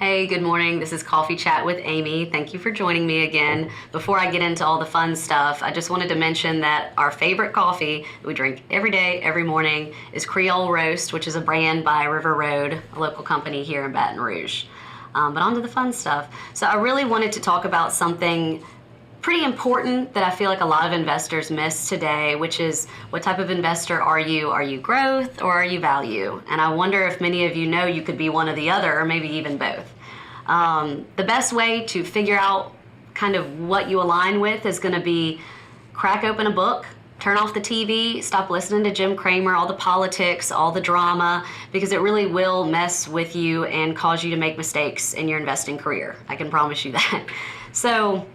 Hey, good morning. This is Coffee Chat with Amy. Thank you for joining me again. Before I get into all the fun stuff, I just wanted to mention that our favorite coffee that we drink every day, every morning, is Creole Roast, which is a brand by River Road, a local company here in Baton Rouge. But on to the fun stuff. So I really wanted to talk about something pretty important that I feel like a lot of investors miss today, which is what type of investor are you? Are you growth or are you value? And I wonder if many of you know you could be one or the other, or maybe even both. The best way to figure out kind of what you align with is going to be crack open a book, turn off the TV, stop listening to Jim Cramer, all the politics, all the drama, because it really will mess with you and cause you to make mistakes in your investing career. I can promise you that. So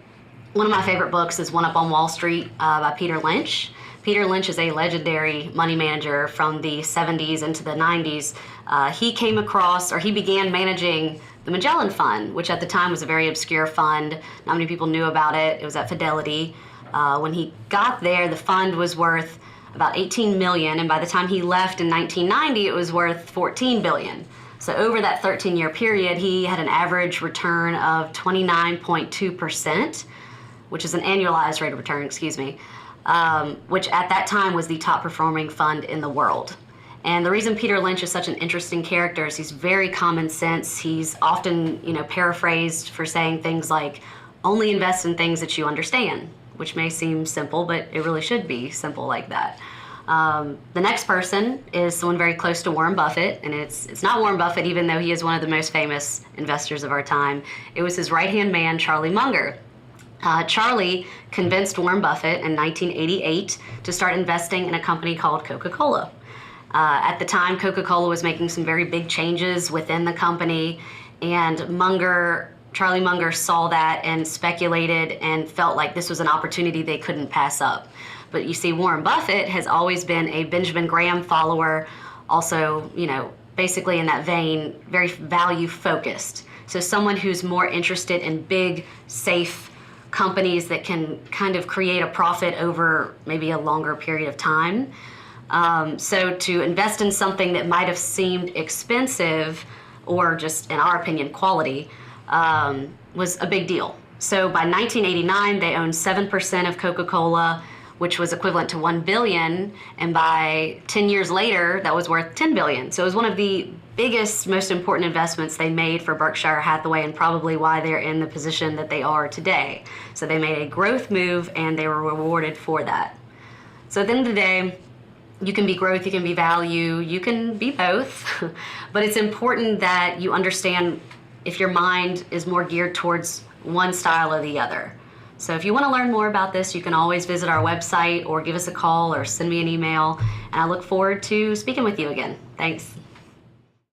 one of my favorite books is One Up on Wall Street by Peter Lynch. Peter Lynch is a legendary money manager from the 70s into the 90s. He began managing the Magellan Fund, which at the time was a very obscure fund. Not many people knew about it. It was at Fidelity. When he got there, the fund was worth about $18 million, and by the time he left in 1990, it was worth $14 billion. So over that 13-year period, he had an average return of 29.2%, which is an annualized rate of return, which at that time was the top performing fund in the world. And the reason Peter Lynch is such an interesting character is he's very common sense. He's often, paraphrased for saying things like, only invest in things that you understand, which may seem simple, but it really should be simple like that. The next person is someone very close to Warren Buffett, and it's not Warren Buffett, even though he is one of the most famous investors of our time. It was his right-hand man, Charlie Munger. Charlie convinced Warren Buffett in 1988 to start investing in a company called Coca-Cola. At the time, Coca-Cola was making some very big changes within the company, and Charlie Munger saw that and speculated and felt like this was an opportunity they couldn't pass up. But you see, Warren Buffett has always been a Benjamin Graham follower, also, basically in that vein, very value focused. So someone who's more interested in big, safe companies that can kind of create a profit over maybe a longer period of time. So to invest in something that might have seemed expensive or just, in our opinion, quality, was a big deal. So by 1989, they owned 7% of Coca-Cola, which was equivalent to $1 billion, and by 10 years later, that was worth $10 billion. So it was one of the biggest, most important investments they made for Berkshire Hathaway, and probably why they're in the position that they are today. So they made a growth move, and they were rewarded for that. So at the end of the day, you can be growth, you can be value, you can be both, but it's important that you understand if your mind is more geared towards one style or the other. So if you want to learn more about this, you can always visit our website or give us a call or send me an email, and I look forward to speaking with you again. Thanks.